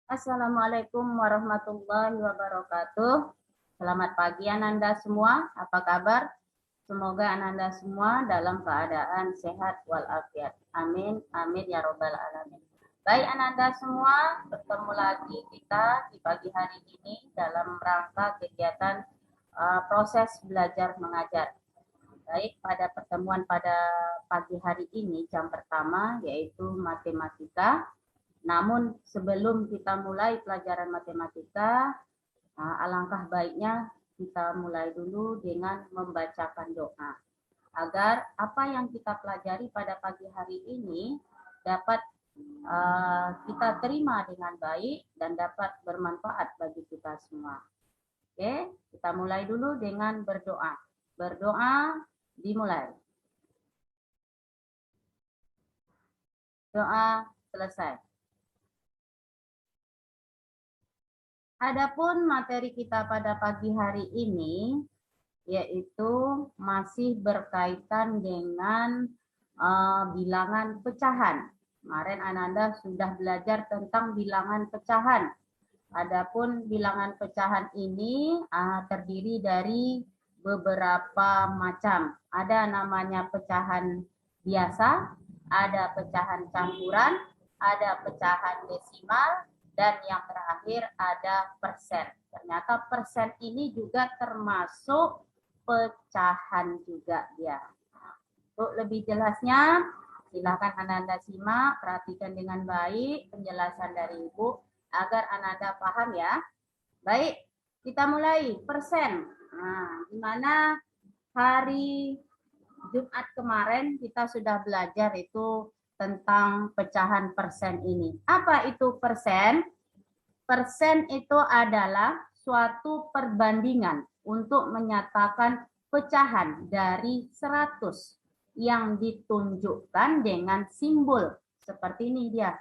Assalamualaikum warahmatullahi wabarakatuh. Selamat pagi Ananda semua, apa kabar? Semoga Ananda semua dalam keadaan sehat walafiat. Amin, amin ya robbal alamin. Baik Ananda semua, bertemu lagi kita di pagi hari ini dalam rangka kegiatan proses belajar mengajar. Baik, pada pertemuan pada pagi hari ini jam pertama yaitu matematika. Namun sebelum kita mulai pelajaran matematika, alangkah baiknya kita mulai dulu dengan membacakan doa. Agar apa yang kita pelajari pada pagi hari ini dapat kita terima dengan baik dan dapat bermanfaat bagi kita semua. Oke, kita mulai dulu dengan berdoa. Berdoa dimulai. Doa selesai. Adapun materi kita pada pagi hari ini yaitu masih berkaitan dengan bilangan pecahan. Kemarin Ananda sudah belajar tentang bilangan pecahan. Adapun bilangan pecahan ini terdiri dari beberapa macam. Ada namanya pecahan biasa, ada pecahan campuran, ada pecahan desimal, dan yang terakhir ada persen. Ternyata persen ini juga termasuk pecahan juga dia. Untuk lebih jelasnya, silakan Ananda simak, perhatikan dengan baik penjelasan dari Ibu agar Ananda paham ya. Baik, kita mulai persen. Nah, di mana hari Jumat kemarin kita sudah belajar itu tentang pecahan persen ini. Apa itu persen? Persen itu adalah suatu perbandingan untuk menyatakan pecahan dari 100 yang ditunjukkan dengan simbol seperti ini dia,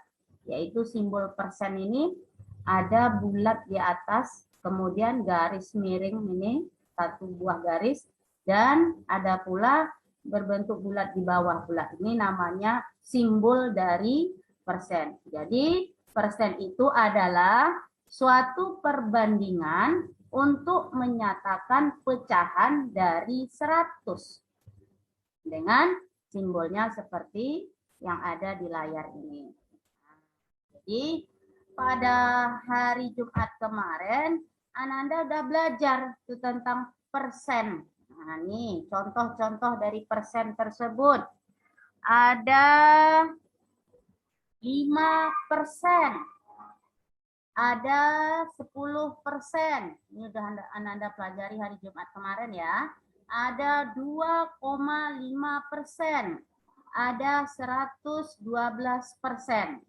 yaitu simbol persen ini ada bulat di atas, kemudian garis miring ini satu buah garis, dan ada pula berbentuk bulat di bawah pula. Ini namanya simbol dari persen. Jadi persen itu adalah suatu perbandingan untuk menyatakan pecahan dari 100 dengan simbolnya seperti yang ada di layar ini. Jadi pada hari Jumat kemarin Ananda udah belajar tentang persen. Nah, nih contoh-contoh dari persen tersebut. Ada 5%, ada 10%. Ini udah Ananda pelajari hari Jumat kemarin ya. Ada 2,5%, ada 112%.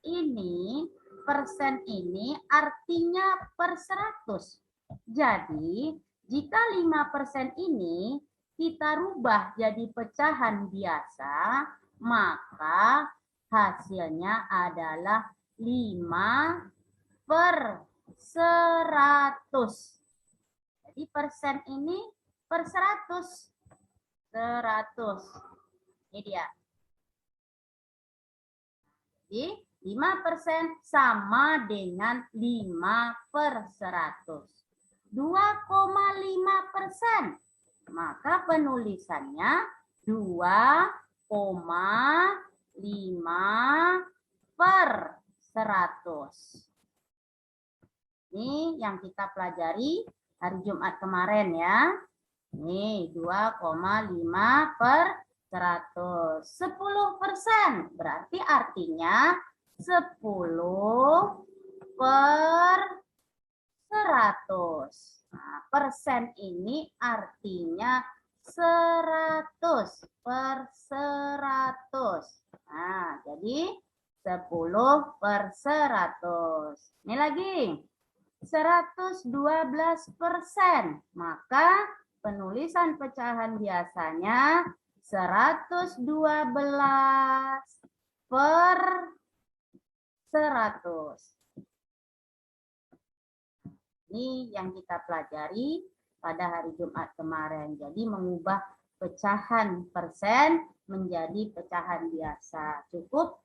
Ini persen ini artinya per 100. Jadi jika 5% ini kita rubah jadi pecahan biasa, maka hasilnya adalah 5 per 100. Jadi persen ini per 100. 100. Ini dia. Jadi 5% sama dengan 5 per 100. 2,5%. Maka penulisannya 2,5 per 100. Ini yang kita pelajari hari Jumat kemarin ya. Ini 2,5 per 100. 10% berarti artinya 10 per 100. Nah, persen ini artinya 100 per 100. Nah, jadi 10 per 100. Ini lagi. 112%. Maka penulisan pecahan biasanya 112 per 100. Ini yang kita pelajari pada hari Jumat kemarin. Jadi mengubah pecahan persen menjadi pecahan biasa. Cukup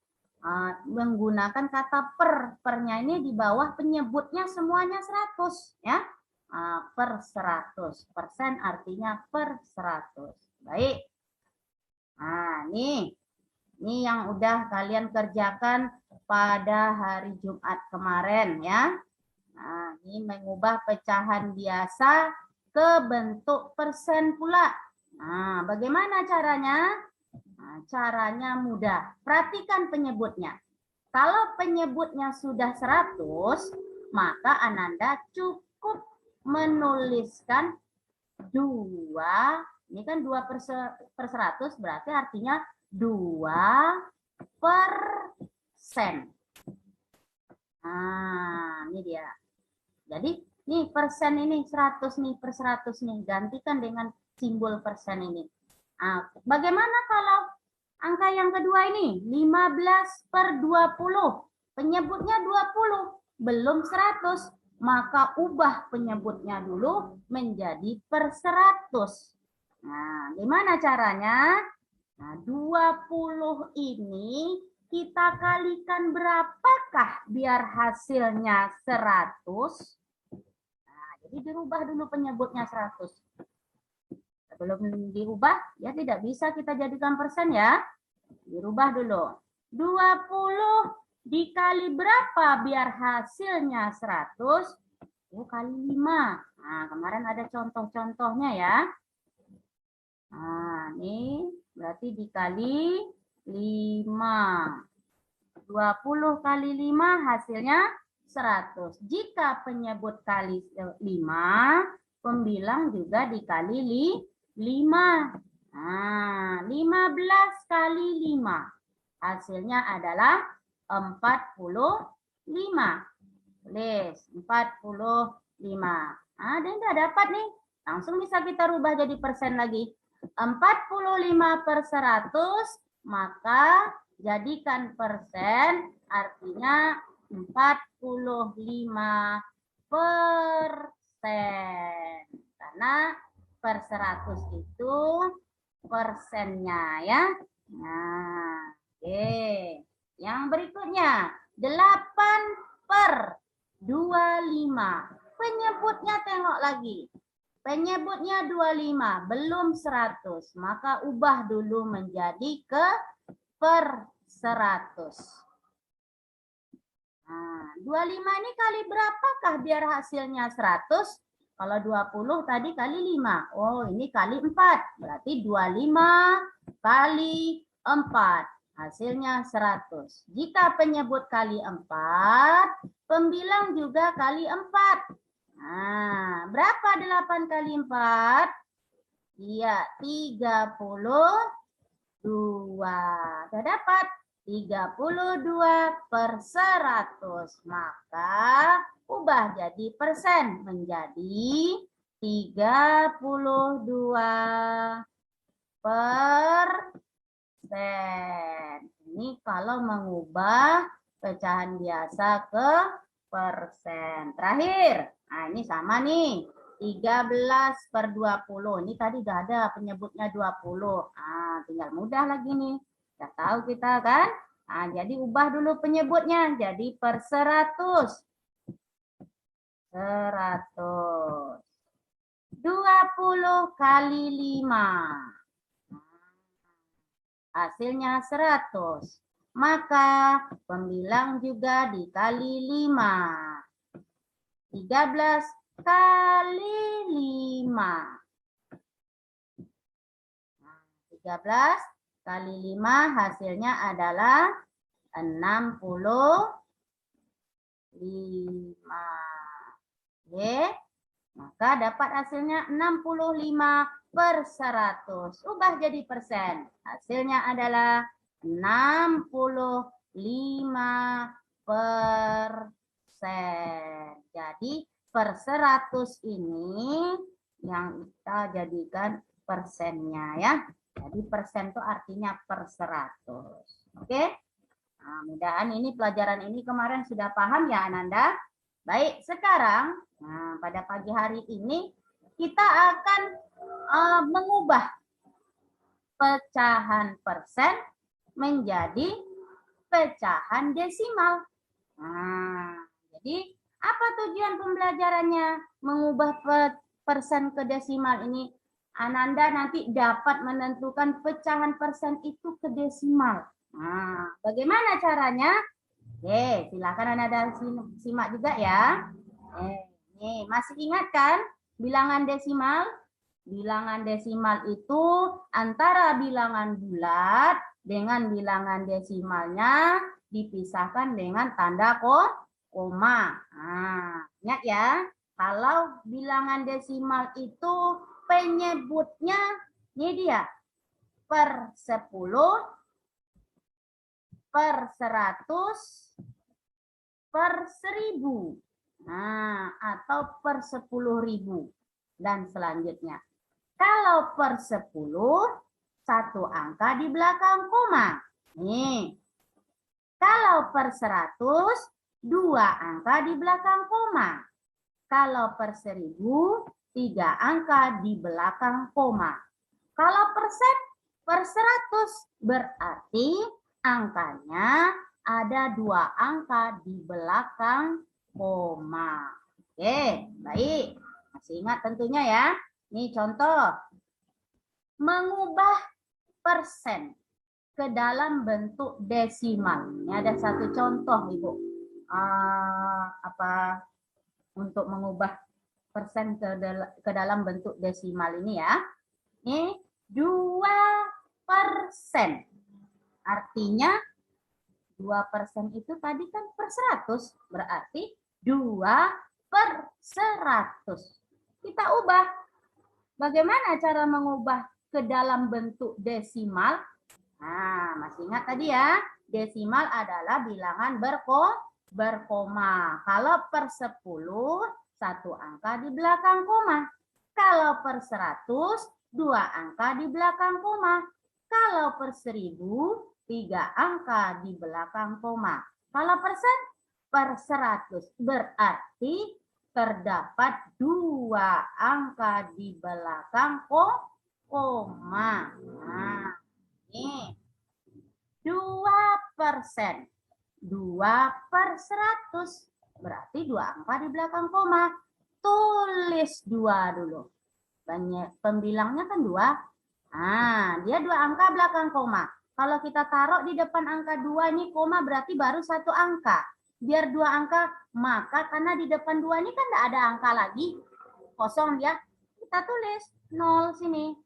menggunakan kata per. Pernya ini di bawah penyebutnya semuanya 100 ya. Per 100. Persen artinya per 100. Baik. Nah, ini yang udah kalian kerjakan pada hari Jumat kemarin ya. Nah, ini mengubah pecahan biasa ke bentuk persen pula. Nah, bagaimana caranya? Nah, caranya mudah. Perhatikan penyebutnya. Kalau penyebutnya sudah 100, maka Ananda cukup menuliskan 2. Ini kan 2 per 100, berarti artinya 2%. Nah, ini dia. Jadi, nih persen ini 100 nih per 100 nih. Gantikan dengan simbol persen ini. Nah, bagaimana kalau angka yang kedua ini? 15 per 20. Penyebutnya 20. Belum 100. Maka ubah penyebutnya dulu menjadi per 100. Nah, gimana caranya? Nah, 20 ini kita kalikan berapakah biar hasilnya 100? Nah, jadi dirubah dulu penyebutnya 100. Sebelum diubah, ya tidak bisa kita jadikan persen ya. Dirubah dulu. 20 dikali berapa biar hasilnya 100? Kali 5. Nah, kemarin ada contoh-contohnya ya. Nah, ini berarti dikali 5. 20 kali 5 hasilnya 100. Jika penyebut kali 5, pembilang juga dikali 5. Nah, 15 kali 5. Hasilnya adalah 45. Tulis 45. Ada yang tidak dapat nih? Langsung bisa kita rubah jadi persen lagi. 45 per 100, maka jadikan persen artinya 45%. Karena per 100 itu persennya ya. Nah, oke. Yang berikutnya 8 per 25. Penyebutnya tengok lagi. Penyebutnya 25, belum 100. Maka ubah dulu menjadi ke per 100. Nah, 25 ini kali berapakah biar hasilnya 100? Kalau 20 tadi kali 5. Oh, ini kali 4. Berarti 25 kali 4. Hasilnya 100. Jika penyebut kali 4, pembilang juga kali 4. Nah, berapa 8 kali 4? Iya, 32. Sudah dapat 32 per 100. Maka ubah jadi persen menjadi 32 persen. Ini kalau mengubah pecahan biasa ke persen. Terakhir. Nah, ini sama nih. 13 per 20. Ini tadi udah ada penyebutnya 20. Nah, tinggal mudah lagi nih. Udah tahu kita kan? Nah, jadi ubah dulu penyebutnya. Jadi per 100. 100. 20 kali 5. Hasilnya 100. Maka pembilang juga dikali 5. 13 kali 5. 13 kali 5 hasilnya adalah 65. Oke. Maka dapat hasilnya 65 per 100. Ubah jadi persen. Hasilnya adalah 65 persen. Jadi per 100 ini yang kita jadikan persennya ya. Jadi persen itu artinya per 100. Oke. Nah, mudah-mudahan ini pelajaran ini kemarin sudah paham ya Ananda. Baik, sekarang pada pagi hari ini kita akan mengubah pecahan persen menjadi pecahan desimal. Nah, jadi apa tujuan pembelajarannya? Mengubah persen ke desimal ini. Ananda nanti dapat menentukan pecahan persen itu ke desimal. Nah, bagaimana caranya? Oke, silakan Ananda simak juga ya. Nih, masih ingat kan bilangan desimal? Bilangan desimal itu antara bilangan bulat dengan bilangan desimalnya dipisahkan dengan tanda koma. Nah, ingat ya, kalau bilangan desimal itu penyebutnya ini dia per 10, per 100, per 1000. Nah, atau per 10.000 dan selanjutnya. Kalau per 10, satu angka di belakang koma. Nih. Kalau per 100, dua angka di belakang koma. Kalau per 1000, tiga angka di belakang koma. Kalau persen, per 100 berarti angkanya ada dua angka di belakang koma. Oke, baik. Masih ingat tentunya ya. Ini contoh. Mengubah persen ke dalam bentuk desimal. Ini ada satu contoh, Ibu. Untuk mengubah persen ke dalam bentuk desimal ini ya. Ini 2%. Artinya 2% itu tadi kan per 100. Berarti 2/100. Kita ubah. Bagaimana cara mengubah ke dalam bentuk desimal? Nah, masih ingat tadi ya, desimal adalah bilangan berkoma. Kalau per 10, satu angka di belakang koma. Kalau per 100, dua angka di belakang koma. Kalau per 1000, tiga angka di belakang koma. Kalau persen, per 100 berarti terdapat dua angka di belakang koma. Nah, ini 2%. 2/100 berarti dua angka di belakang koma. Tulis 2 dulu. Pembilangnya kan 2. Nah, dia dua angka belakang koma. Kalau kita taruh di depan angka 2 ini koma berarti baru satu angka. Biar dua angka, maka karena di depan 2 ini kan tidak ada angka lagi. Kosong ya. Kita tulis 0 sini.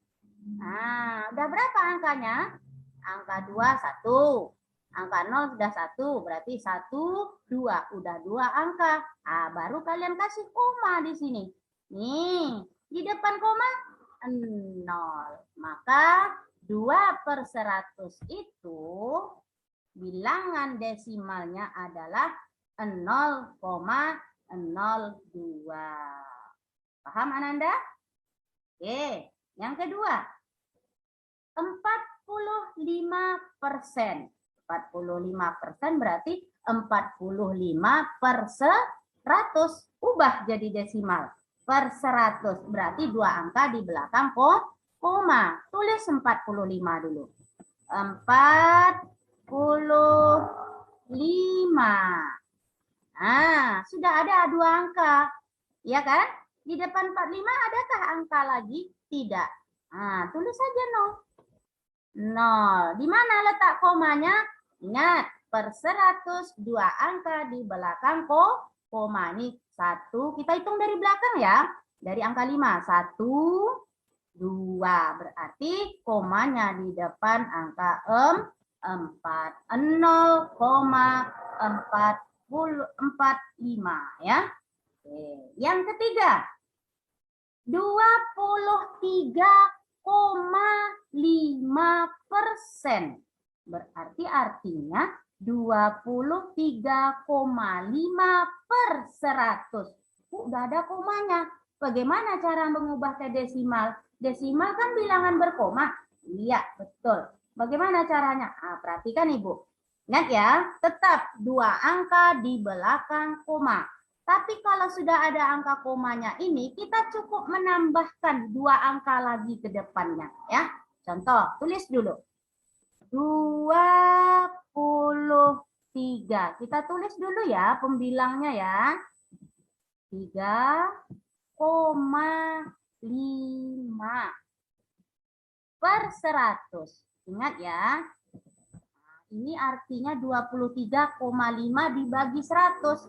Nah, udah berapa angkanya? Angka 2, 1. Angka 0 sudah 1, berarti 1, 2. Udah 2 angka. Nah, baru kalian kasih koma di sini. Nih, di depan koma 0. Maka 2/100 itu bilangan desimalnya adalah 0,02. Paham Ananda? Oke, yang kedua. 45%. 45% berarti 45/100. Ubah jadi desimal. Per 100 berarti dua angka di belakang koma. Tulis 45 dulu. 45. Nah, sudah ada dua angka. Ya kan? Di depan 45 adakah angka lagi? Tidak. Nah, tulis saja 0. Di mana letak komanya? Ingat, per 100 dua angka di belakang koma. Ini 1. Kita hitung dari belakang ya. Dari angka 5. 1, 2. Berarti komanya di depan angka 4. 0,445 ya. Oke. Yang ketiga. 23,5%. Berarti artinya 23,5/100. Udah ada komanya. Bagaimana cara mengubah ke desimal? Desimal kan bilangan berkoma. Iya, betul. Bagaimana caranya? Nah, perhatikan Ibu. Ingat ya, tetap dua angka di belakang koma. Tapi kalau sudah ada angka komanya ini, kita cukup menambahkan dua angka lagi ke depannya. Ya, contoh, tulis dulu. 23. Kita tulis dulu ya pembilangnya ya. 3,5 per 100. Ingat ya. Ini artinya 23,5 dibagi 100.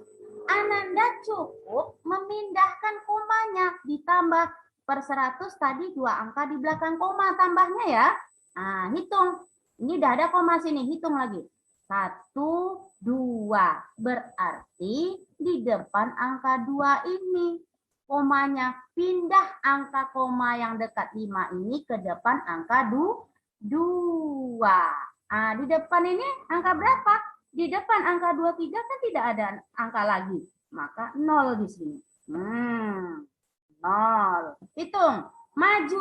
Ananda cukup memindahkan komanya. Ditambah per 100 tadi 2 angka di belakang koma tambahnya ya. Nah, hitung. Ini udah ada koma sini. Hitung lagi. 1, 2. Berarti di depan angka 2 ini. Komanya pindah angka koma yang dekat 5 ini ke depan angka 2. Nah, di depan ini angka berapa? Di depan angka 23 kan tidak ada angka lagi. Maka 0 di sini. 0. Hitung. Maju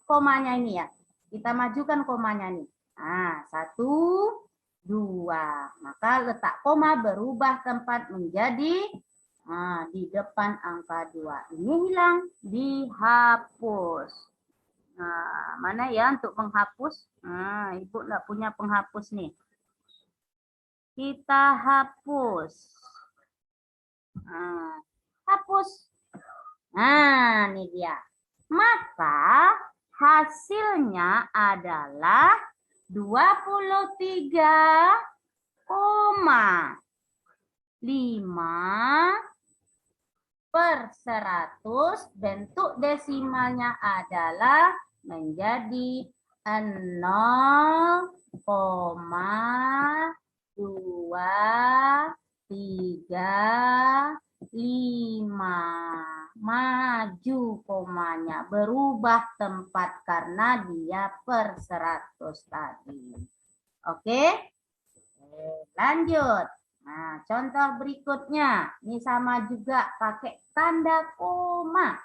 komanya ini ya. Kita majukan komanya nih. Nah, 1, 2. Maka letak koma berubah tempat menjadi di depan angka 2. Ini hilang. Dihapus. Nah, mana ya untuk menghapus? Nah, Ibu nggak punya penghapus nih. Kita hapus. Nah, hapus. Nah, ini dia. Maka hasilnya adalah 23,5 per 100. Bentuk desimalnya adalah menjadi 0,235. Maju komanya, berubah tempat karena dia per 100 tadi. Oke? Lanjut. Nah, contoh berikutnya. Ini sama juga pakai tanda koma.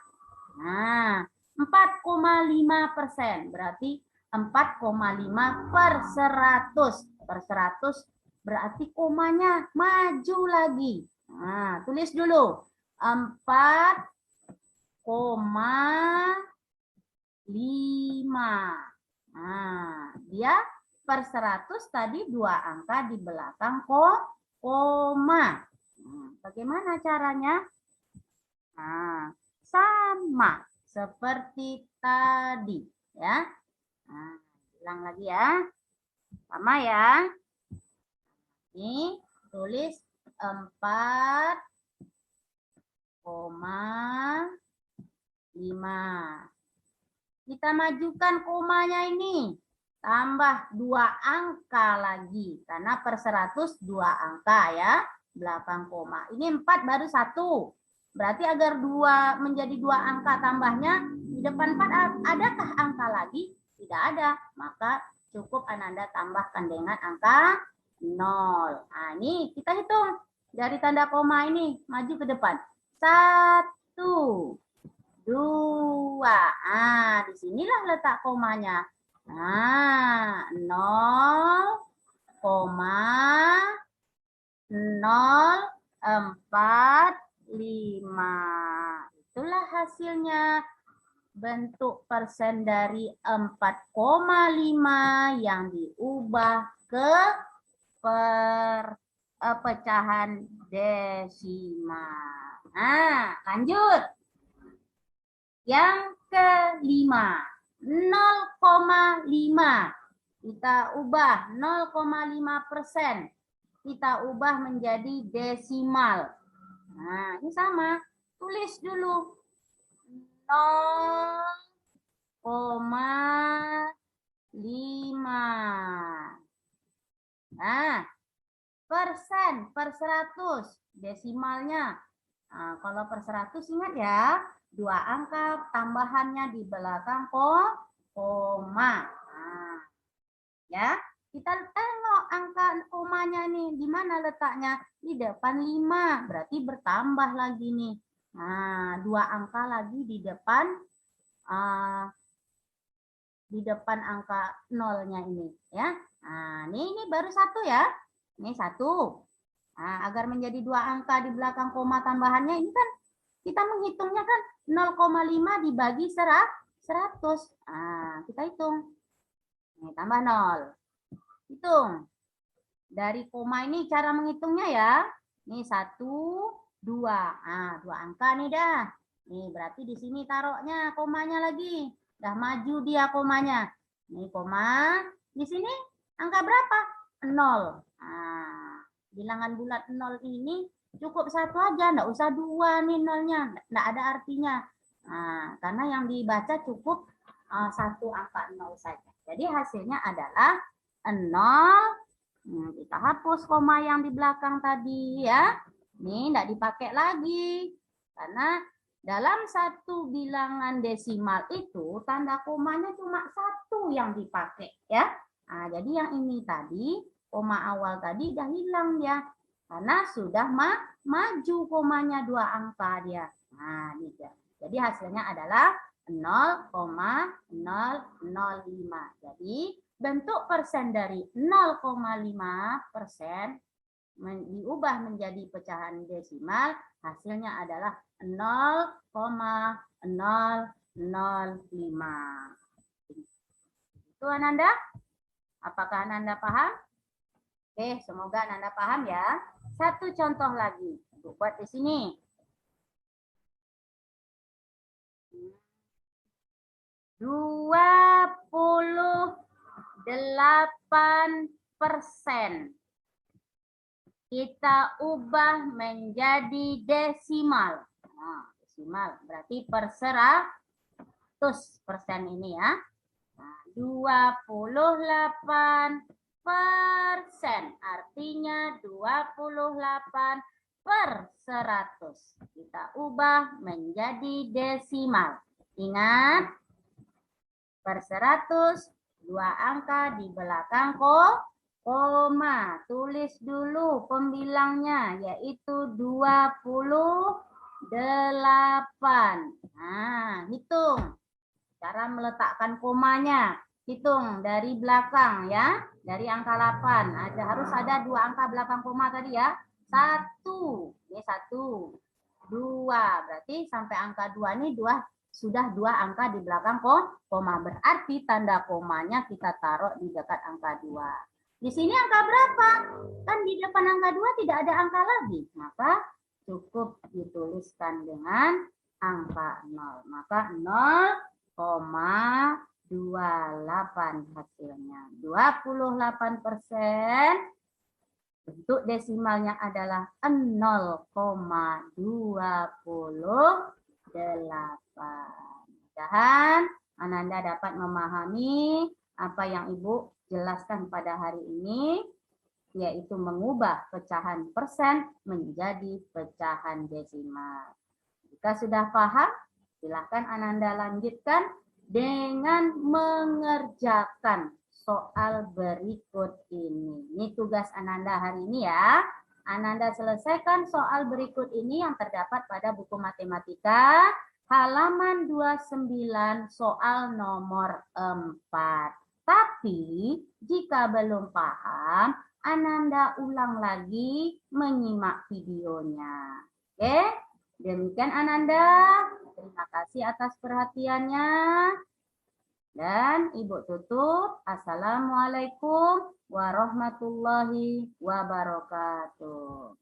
Nah, 4,5%. Berarti 4,5 per 100. Per 100 berarti komanya maju lagi. Nah, tulis dulu. 4,5. Nah, dia per 100 tadi 2 angka di belakang koma. Bagaimana caranya? Nah, sama seperti tadi ya. Nah, ulang lagi ya. Sama ya. Ini tulis 4,5. Kita majukan komanya ini. Tambah 2 angka lagi. Karena per 100 2 angka ya. Belakang koma. Ini 4 baru 1. Berarti agar 2 menjadi 2 angka tambahnya. Di depan 4 adakah angka lagi? Tidak ada. Maka cukup Ananda tambahkan dengan angka 0. Nah, ini kita hitung. Dari tanda koma ini. Maju ke depan. 1, 2. Ah, disinilah letak komanya. Nah, 0,045. Itulah hasilnya. Bentuk persen dari 4,5 yang diubah ke pecahan desimal. Nah, lanjut. Yang kelima, 0,5. Kita ubah 0,5%. Kita ubah menjadi desimal. Nah, ini sama. Tulis dulu. 0,5. Nah, persen per 100. Desimalnya. Nah, kalau per 100 ingat ya. 2 angka tambahannya di belakang koma. Nah, ya, kita tengok angka komanya nih, di mana letaknya? Di depan 5, berarti bertambah lagi nih. Nah, 2 angka lagi di depan angka 0-nya ini, ya. Nah, ini baru 1 ya. Ini 1. Nah, agar menjadi 2 angka di belakang koma tambahannya ini kan kita menghitungnya kan 0,5 dibagi 100. Nah, kita hitung. Ini tambah 0. Hitung. Dari koma ini cara menghitungnya ya. Ini 1, 2. Nah, 2 angka nih dah. Nih berarti di sini taruhnya komanya lagi. Dah maju dia komanya. Nih koma. Di sini angka berapa? 0. Nah, bilangan bulat 0 ini cukup 1 aja. Nggak usah 2 nih nolnya. Nggak ada artinya. Nah, karena yang dibaca cukup 1 angka 0 saja. Jadi hasilnya adalah 0. Kita hapus koma yang di belakang tadi ya. Ini tidak dipakai lagi. Karena dalam satu bilangan desimal itu tanda komanya cuma 1 yang dipakai ya. Nah, jadi yang ini tadi, koma awal tadi udah hilang ya. Karena sudah maju komanya 2 angka dia. Nah, ini dia. Jadi hasilnya adalah 0,005. Jadi bentuk persen dari 0,5% diubah menjadi pecahan desimal, hasilnya adalah 0,005. Itu Ananda? Apakah Ananda paham? Oke, semoga Ananda paham ya. Satu contoh lagi. Buat di sini. 28% kita ubah menjadi desimal. Nah, desimal berarti per 100% ini ya. Nah, 28% artinya 28/100. Kita ubah menjadi desimal. Ingat, per 100, 2 angka di belakang koma. Tulis dulu pembilangnya, yaitu 28. Nah, hitung. Cara meletakkan komanya. Hitung dari belakang ya. Dari angka 8. Harus ada 2 angka belakang koma tadi ya. 1. Ini 1. 2. Berarti sampai angka 2 ini sudah 2 angka di belakang koma. Berarti tanda komanya kita taruh di dekat angka 2. Di sini angka berapa? Kan di depan angka 2 tidak ada angka lagi. Maka cukup dituliskan dengan angka 0. Maka 0,28 hasilnya. 28%. Bentuk desimalnya adalah 0,28. Mudah-mudahan Ananda dapat memahami apa yang Ibu jelaskan pada hari ini, yaitu mengubah pecahan persen menjadi pecahan desimal. Jika sudah paham, silakan Ananda lanjutkan dengan mengerjakan soal berikut ini. Ini tugas Ananda hari ini ya. Ananda selesaikan soal berikut ini yang terdapat pada buku matematika halaman 29 soal nomor 4. Tapi jika belum paham, Ananda ulang lagi menyimak videonya. Oke? Demikian Ananda. Terima kasih atas perhatiannya. Dan Ibu tutup. Assalamualaikum warahmatullahi wabarakatuh.